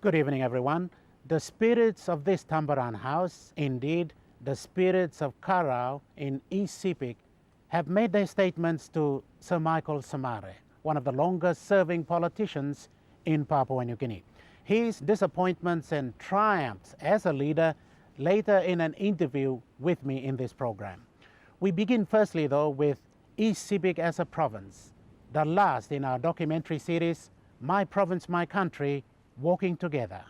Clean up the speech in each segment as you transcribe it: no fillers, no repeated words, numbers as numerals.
Good evening, everyone. The spirits of this Tambaran house, indeed the spirits of Karau in East Sepik, have made their statements to Sir Michael Somare, one of the longest-serving politicians in Papua New Guinea. His disappointments and triumphs as a leader later in an interview with me in this program. We begin firstly, though, with East Sepik as a province, the last in our documentary series, My Province, My Country, Walking Together.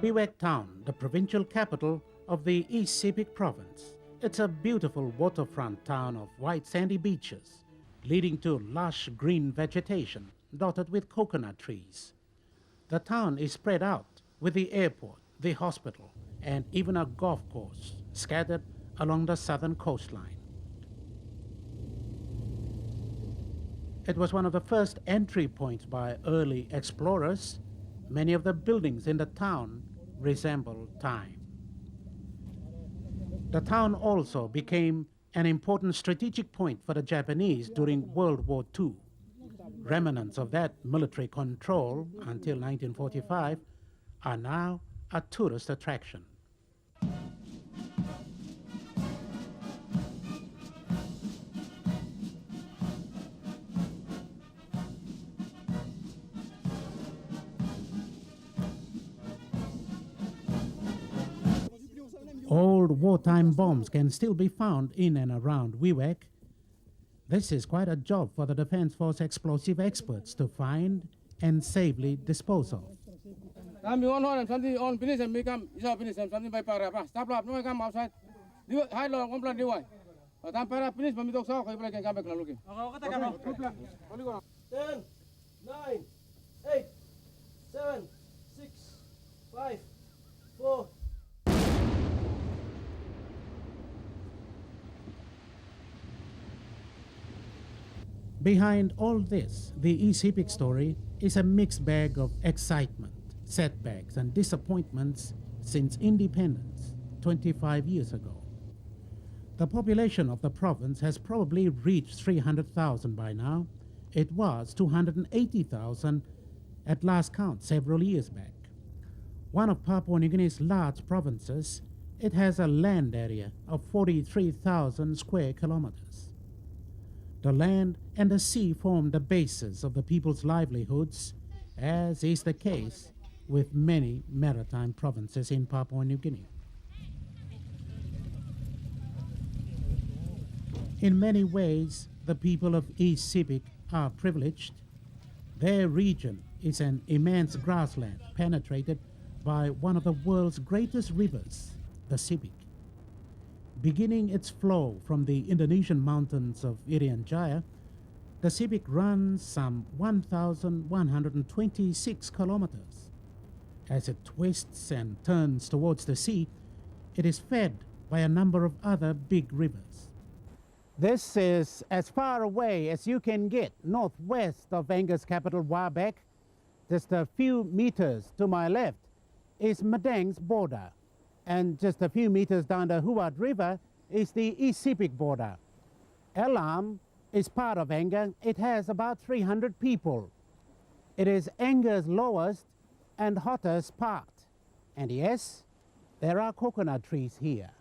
Wewak Town, the provincial capital of the East Sepik province. It's a beautiful waterfront town of white sandy beaches, leading to lush green vegetation dotted with coconut trees. The town is spread out with the airport, the hospital, and even a golf course scattered along the southern coastline. It was one of the first entry points by early explorers. Many of the buildings in the town resemble time. The town also became an important strategic point for the Japanese during World War II. Remnants of that military control until 1945 are now a tourist attraction. Old wartime bombs can still be found in and around Wewak. This is quite a job for the Defense Force explosive experts to find and safely dispose of. Behind all this, the East Sepik story is a mixed bag of excitement, setbacks, and disappointments since independence 25 years ago. The population of the province has probably reached 300,000 by now. It was 280,000 at last count several years back. One of Papua New Guinea's large provinces, it has a land area of 43,000 square kilometers. The land and the sea form the basis of the people's livelihoods, as is the case with many maritime provinces in Papua New Guinea. In many ways, the people of East Sepik are privileged. Their region is an immense grassland penetrated by one of the world's greatest rivers, the Sepik. Beginning its flow from the Indonesian mountains of Irian Jaya, the Sepik runs some 1,126 kilometers. As it twists and turns towards the sea, it is fed by a number of other big rivers. This is as far away as you can get northwest of Angers' capital, Wabek. Just a few meters to my left is Madang's border. And just a few meters down the Huat River is the East Sepik border. Elam is part of Angers. It has about 300 people. It is Angers' lowest and hottest part. And yes, there are coconut trees here.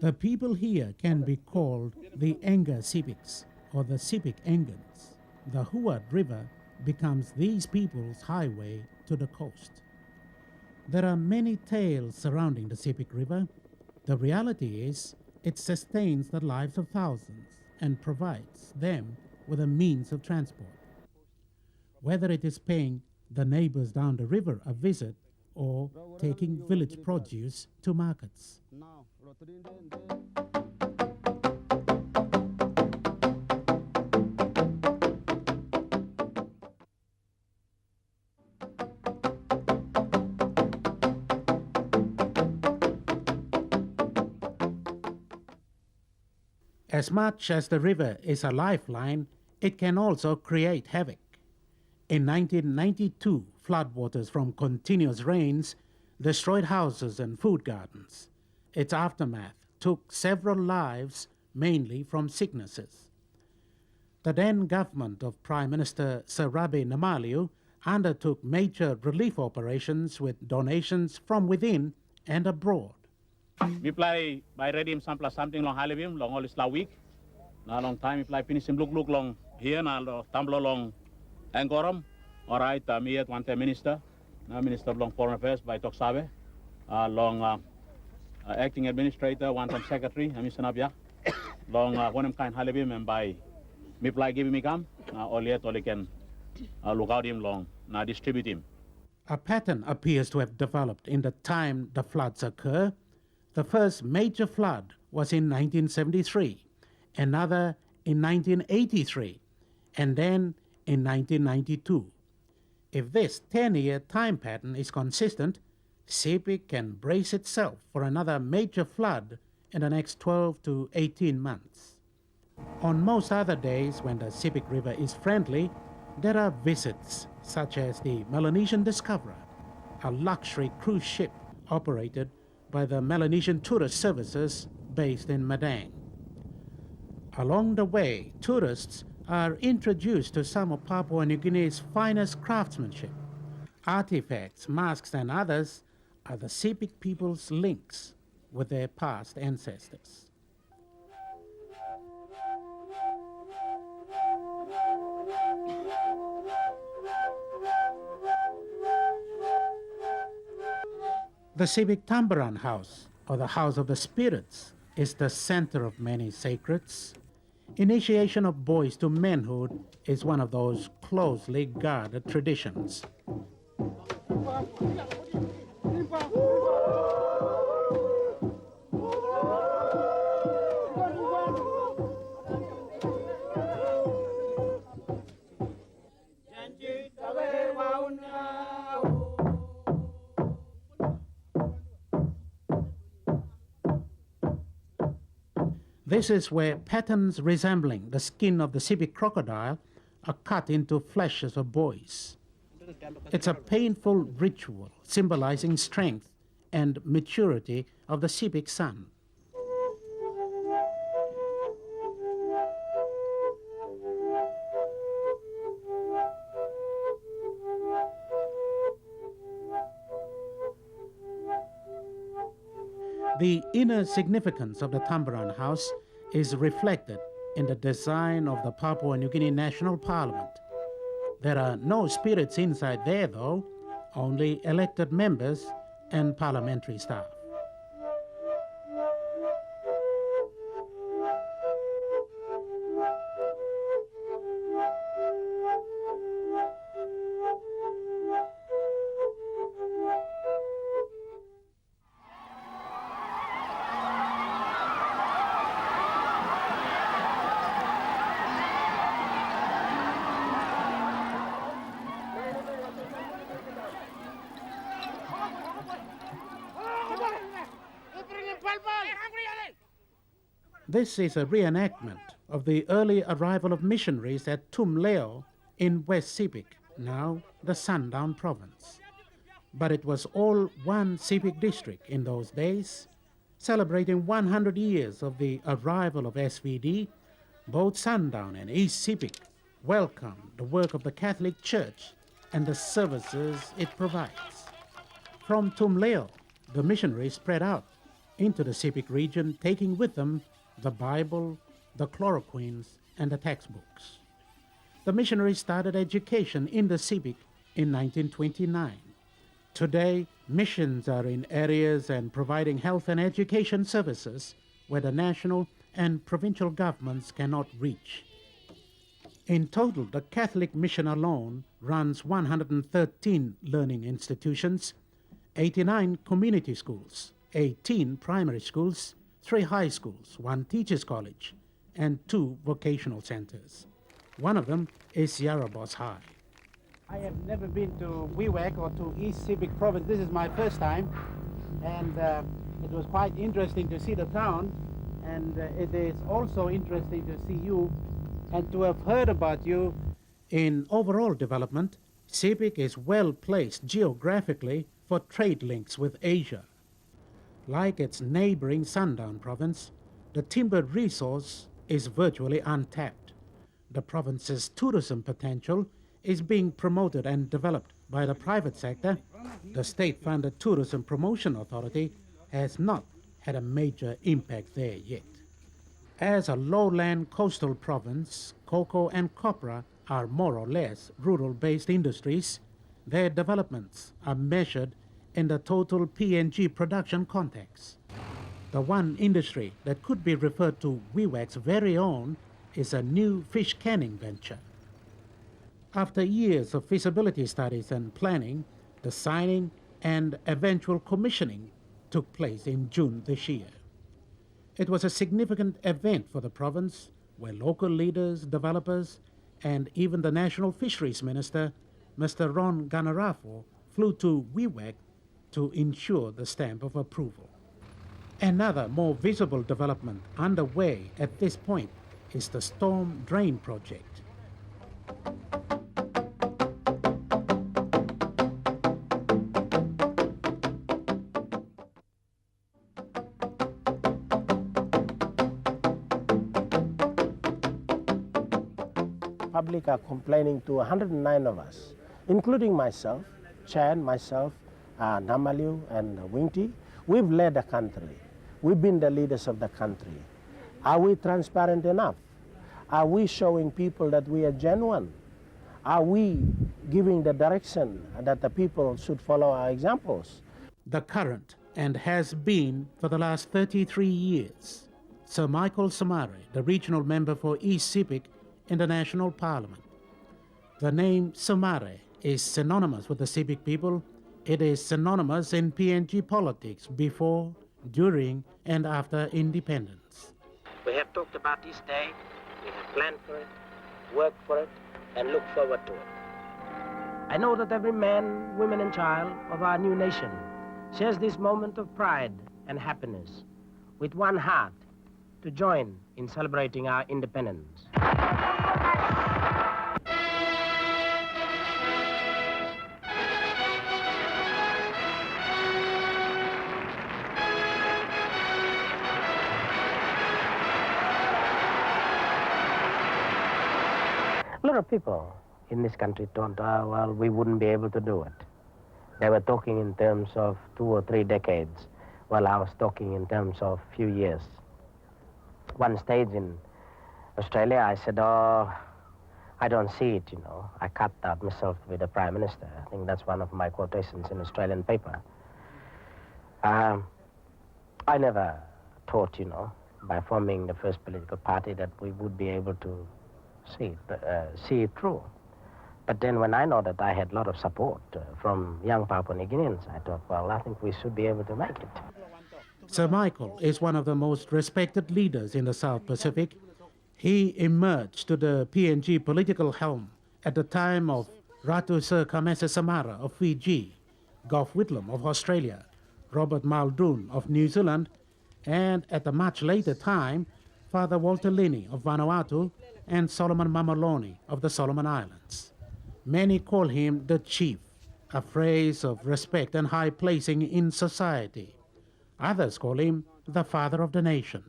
The people here can be called the Enga Sipiks or the Sipik Engans. The Huad River becomes these people's highway to the coast. There are many tales surrounding the Sipik River. The reality is it sustains the lives of thousands and provides them with a means of transport. Whether it is paying the neighbors down the river a visit or taking village produce to markets. As much as the river is a lifeline, it can also create havoc. In 1992, floodwaters from continuous rains destroyed houses and food gardens. Its aftermath took several lives, mainly from sicknesses. The then government of Prime Minister Sir Rabi Namaliu undertook major relief operations with donations from within and abroad. We play by ready sampla something long halibim long all is la week. Na long time we play finish him look long here na tumblo long Angoram. All right, me at one time minister, now Minister of Long Foreign Affairs by Toksabe, long acting administrator, one time secretary, Mr. Nabia, long one of kind halibim and by me play give me come, all yet all can look out him long, now distribute him. A pattern appears to have developed in the time the floods occur. The first major flood was in 1973, another in 1983, and then in 1992. If this 10-year time pattern is consistent, Sipik can brace itself for another major flood in the next 12 to 18 months. On most other days when the Sipik River is friendly, there are visits such as the Melanesian Discoverer, a luxury cruise ship operated by the Melanesian Tourist Services based in Madang. Along the way, tourists are introduced to some of Papua New Guinea's finest craftsmanship. Artifacts, masks, and others are the Sipik people's links with their past ancestors. The Sipik Tambaran House, or the House of the Spirits, is the center of many sacreds. Initiation of boys to manhood is one of those closely guarded traditions. This is where patterns resembling the skin of the Sipik crocodile are cut into fleshes of boys. It's a painful ritual symbolizing strength and maturity of the Sipik son. The inner significance of the Tambaran House is reflected in the design of the Papua New Guinea National Parliament. There are no spirits inside there, though, only elected members and parliamentary staff. This is a reenactment of the early arrival of missionaries at Tum Leo in West Sipik, now the Sundown Province. But it was all one Sipik district in those days. Celebrating 100 years of the arrival of SVD, both Sundown and East Sipik welcomed the work of the Catholic Church and the services it provides. From Tumleo, the missionaries spread out into the Sepik region, taking with them the Bible, the chloroquines, and the textbooks. The missionaries started education in the Sepik in 1929. Today, missions are in areas and providing health and education services where the national and provincial governments cannot reach. In total, the Catholic Mission alone runs 113 learning institutions, 89 community schools, 18 primary schools, 3 high schools, 1 teachers' college, and 2 vocational centers. One of them is Yarrabos High. I have never been to Wewak or to East Sepik Province. This is my first time, and it was quite interesting to see the town, and it is also interesting to see you and to have heard about you. In overall development, Sepik is well placed geographically for trade links with Asia. Like its neighboring Sundown province, the timber resource is virtually untapped. The province's tourism potential is being promoted and developed by the private sector. The state-funded Tourism Promotion Authority has not had a major impact there yet. As a lowland coastal province, cocoa and copra are more or less rural-based industries. Their developments are measured in the total PNG production context. The one industry that could be referred to Wewak's very own is a new fish canning venture. After years of feasibility studies and planning, the signing and eventual commissioning took place in June this year. It was a significant event for the province where local leaders, developers, and even the National Fisheries Minister, Mr. Ron Ganarafo, flew to Wewak to ensure the stamp of approval. Another more visible development underway at this point is the Storm Drain Project. Public are complaining to 109 of us, including myself, Chan, myself, Namaliu, and Wingti. We've led the country. We've been the leaders of the country. Are we transparent enough? Are we showing people that we are genuine? Are we giving the direction that the people should follow our examples? The current, and has been for the last 33 years, Sir Michael Somare, the regional member for East Sepik in the National Parliament. The name Somare is synonymous with the Sepik people. It is synonymous in PNG politics before, during, and after independence. We have talked about this day, we have planned for it, worked for it, and looked forward to it. I know that every man, woman, and child of our new nation shares this moment of pride and happiness with one heart to join in celebrating our independence. A lot of people in this country thought, well, we wouldn't be able to do it. They were talking in terms of 2 or 3 decades, while I was talking in terms of few years. One stage in Australia, I said, I don't see it, you know. I cut out myself with the Prime Minister. I think that's one of my quotations in Australian paper. I never thought, you know, by forming the first political party that we would be able to see it through. But then when I know that I had a lot of support from young Papua New Guineans, I thought, well, I think we should be able to make it. Sir Michael is one of the most respected leaders in the South Pacific. He emerged to the PNG political helm at the time of Ratu Sir Kamesa Samara of Fiji, Gough Whitlam of Australia, Robert Muldoon of New Zealand, and at a much later time, Father Walter Linney of Vanuatu and Solomon Mamaloni of the Solomon Islands. Many call him the Chief, a phrase of respect and high placing in society. Others call him the Father of the Nation.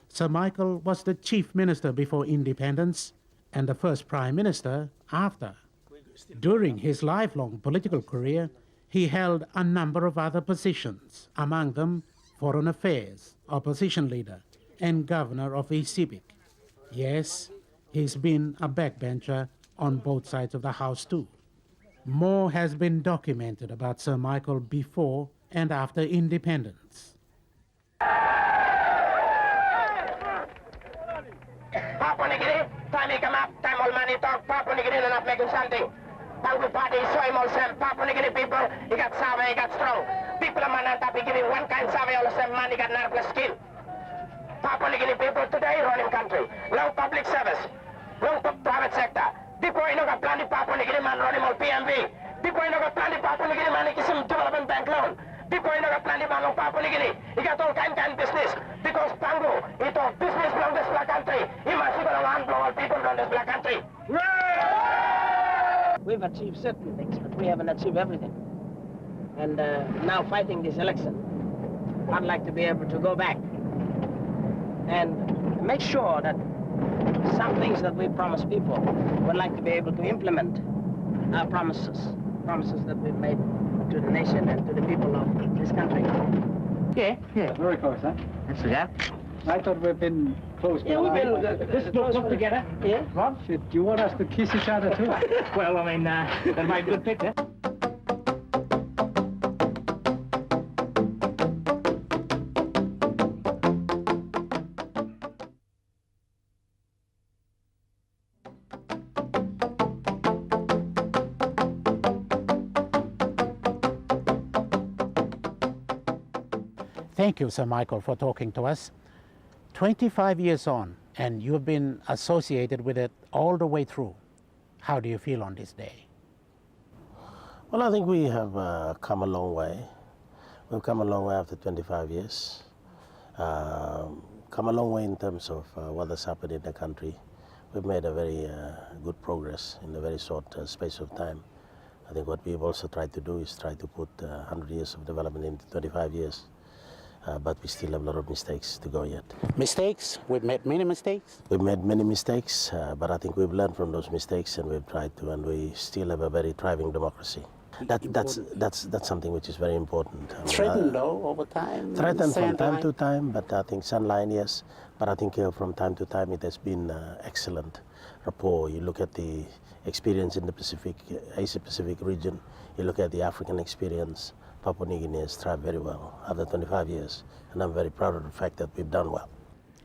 Sir Michael was the Chief Minister before independence and the first Prime Minister after. During his lifelong political career, he held a number of other positions, among them Foreign Affairs, Opposition Leader, and Governor of East Sepik. Yes, he's been a backbencher on both sides of the House too. More has been documented about Sir Michael before and after independence. Papua New Guinea, time he come up, time all money talk, Papua New Guinea not making something. Pangu party, soy more sem, Papua New Guinea people, he got savvy, he got strong. People are mananta be giving one kind savvy, all the same man, he got nerveless skin. Papua New Guinea people today running country, no public service, no private sector. People you know got plenty Papua New Guinea man running all PMV. People you know got plenty Papua New Guinea man, he some development bank loan. People you know got plenty man on Papua New Guinea, he got all kind business. Because Pangu, he thought business from this black country, he must be going to want all people from this black country. We've achieved certain things, but we haven't achieved everything. And now fighting this election, I'd like to be able to go back and make sure that some things that we promised people, would like to be able to implement our promises that we've made to the nation and to the people of this country. Yeah. Very close, huh? That's it. I thought we've been close. Yeah, we've been look together. Yeah. Rob, do you want us to kiss each other too? Well, I mean, that might be a good picture. Thank you, Sir Michael, for talking to us. 25 years on, and you've been associated with it all the way through. How do you feel on this day? Well, I think we have come a long way. We've come a long way after 25 years. Come a long way in terms of what has happened in the country. We've made a very good progress in a very short space of time. I think what we've also tried to do is try to put 100 years of development into 25 years. But we still have a lot of mistakes to go yet. Mistakes? We've made many mistakes? We've made many mistakes, but I think we've learned from those mistakes and we've tried to, and we still have a very thriving democracy. That's something which is very important. Threatened though, over time? Threatened from time to time, but I think Sunline, yes. But I think from time to time it has been excellent rapport. You look at the experience in the Asia-Pacific region, you look at the African experience, Papua New Guinea has thrived very well after 25 years, and I'm very proud of the fact that we've done well.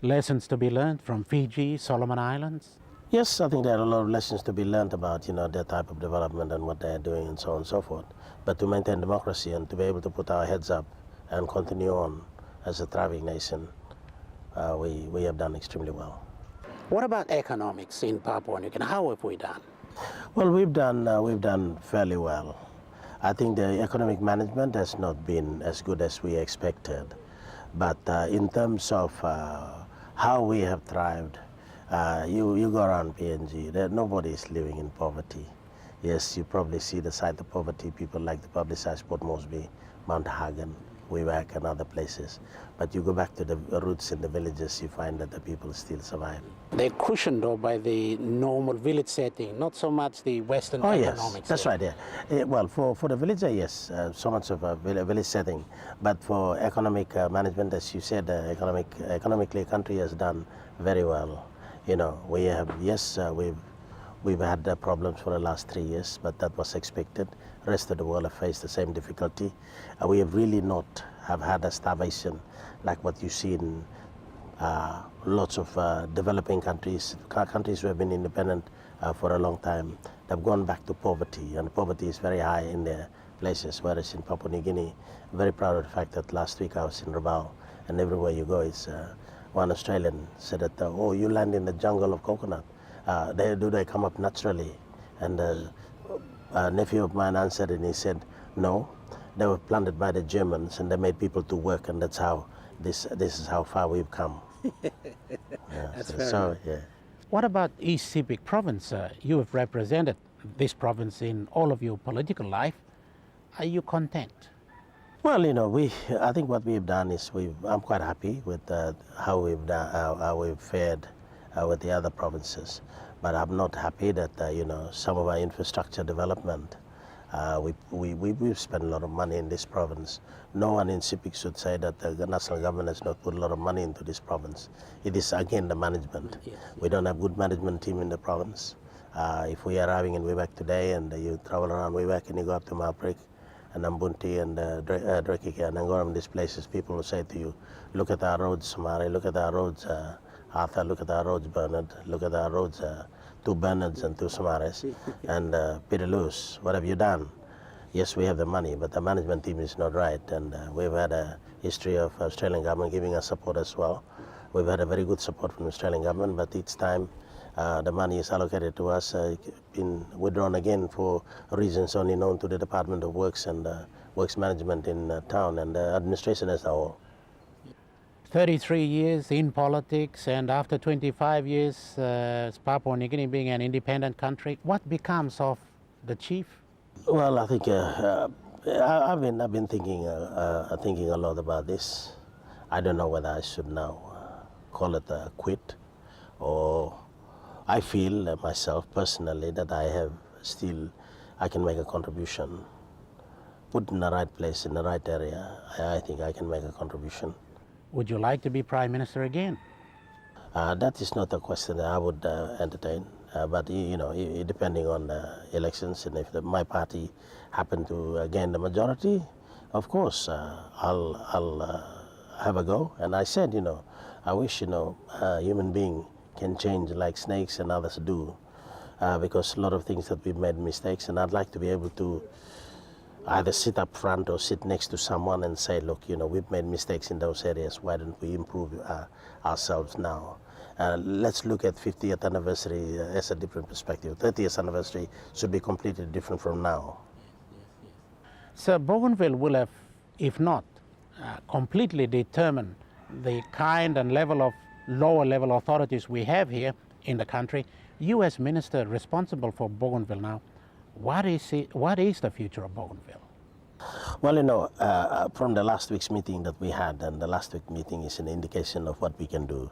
Lessons to be learned from Fiji, Solomon Islands? Yes, I think there are a lot of lessons to be learned about, their type of development and what they're doing and so on and so forth. But to maintain democracy and to be able to put our heads up and continue on as a thriving nation, we have done extremely well. What about economics in Papua New Guinea? How have we done? Well, we've done fairly well. I think the economic management has not been as good as we expected. But in terms of how we have thrived, you go around PNG, nobody is living in poverty. Yes, you probably see the side of poverty, people like to publicize Port Moresby, Mount Hagen, Wewak and other places. But you go back to the roots in the villages, you find that the people still survive. They're cushioned though by the normal village setting, not so much the Western economics. Yes, that's right, yeah. Well, for the villager, yes, so much of a village setting. But for economic management, as you said, economically, the country has done very well. We have, we've had problems for the last 3 years, but that was expected. The rest of the world have faced the same difficulty. We have really not have had a starvation like what you see in lots of developing countries who have been independent for a long time. They've gone back to poverty, and poverty is very high in their places, whereas in Papua New Guinea, I'm very proud of the fact that last week I was in Rabaul, and everywhere you go, it's one Australian said that, oh, you land in the jungle of coconut. Do they come up naturally? And a nephew of mine answered and he said, no, they were planted by the Germans and they made people to work, and that's how, this is how far we've come. That's fair enough. Yeah. What about East Sepik province? You have represented this province in all of your political life. Are you content? Well, I think what we've done is I'm quite happy with how we've fared with the other provinces. But I'm not happy that, some of our infrastructure development, we've spent a lot of money in this province. No one in CIPIC should say that the national government has not put a lot of money into this province. It is again the management. Yes. We don't have good management team in the province. If we are arriving in Wewak today and you travel around Wewak and you go up to Maprik and Ambunti and Drekike and Angoram, these places, people will say to you, look at our roads, Somare, look at our roads, Arthur, look at our roads, Bernard, look at our roads, two Bernards and two Somares, and Peter Lewis, what have you done? Yes, we have the money, but the management team is not right, and we've had a history of Australian government giving us support as well. We've had a very good support from the Australian government, but each time the money is allocated to us, been withdrawn again for reasons only known to the Department of Works and Works Management in town and the administration as a whole. 33 years in politics, and after 25 years, Papua New Guinea being an independent country, what becomes of the chief? Well, I think I've been thinking a lot about this. I don't know whether I should now call it a quit, or I feel myself personally that I can make a contribution. Put in the right place, in the right area, I think I can make a contribution. Would you like to be Prime Minister again? That is not a question that I would entertain, but depending on the elections, and if my party happen to gain the majority, of course I'll have a go. And I said, I wish a human being can change like snakes and others do, because a lot of things that we've made mistakes, and I'd like to be able to either sit up front or sit next to someone and say, look, we've made mistakes in those areas. Why don't we improve ourselves now? Let's look at 50th anniversary as a different perspective. 30th anniversary should be completely different from now. So Bougainville will have, if not completely determined the kind and level of lower level authorities we have here in the country. You as minister responsible for Bougainville now, what is the future of Bougainville? Well, from the last week's meeting that we had, and the last week meeting is an indication of what we can do.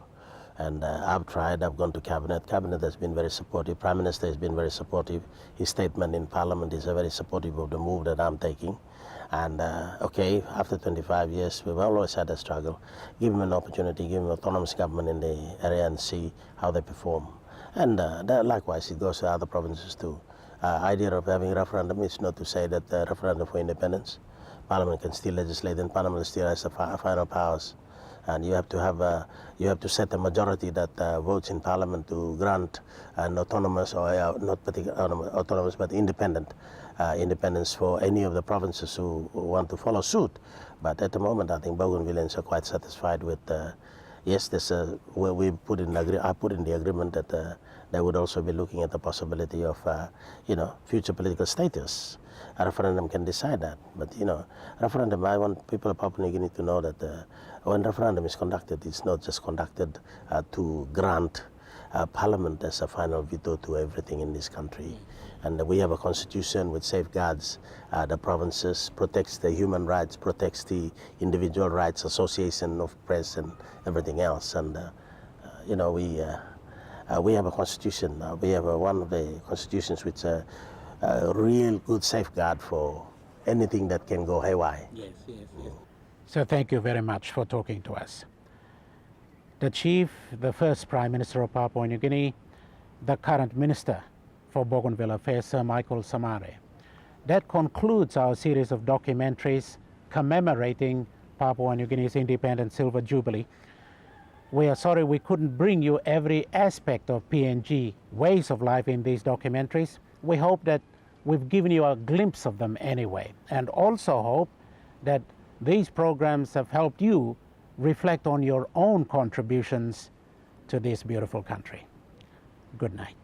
And I've gone to Cabinet. Cabinet has been very supportive. Prime Minister has been very supportive. His statement in Parliament is very supportive of the move that I'm taking. And okay, after 25 years, we've always had a struggle. Give him an opportunity, give him autonomous government in the area and see how they perform. And likewise, it goes to other provinces too. Idea of having a referendum is not to say that referendum for independence. Parliament can still legislate, and Parliament still has the final powers. And you have to set a majority that votes in Parliament to grant an autonomous, or not particularly autonomous, but independence for any of the provinces who want to follow suit. But at the moment, I think Bougainvilleans are quite satisfied with. Yes, I put in the agreement that they would also be looking at the possibility of, future political status. A referendum can decide that. But, referendum, I want people of Papua New Guinea to know that when referendum is conducted, it's not just conducted to grant Parliament as a final veto to everything in this country. And we have a constitution which safeguards the provinces, protects the human rights, protects the individual rights, association of press and everything else. And, we have a constitution. We have one of the constitutions which a real good safeguard for anything that can go haywire. Yes. So thank you very much for talking to us. The Chief, the first Prime Minister of Papua New Guinea, the current Minister for Bougainville Affairs, Sir Michael Somare. That concludes our series of documentaries commemorating Papua New Guinea's Independent Silver Jubilee. We are sorry we couldn't bring you every aspect of PNG ways of life in these documentaries. We hope that we've given you a glimpse of them anyway, and also hope that these programs have helped you reflect on your own contributions to this beautiful country. Good night.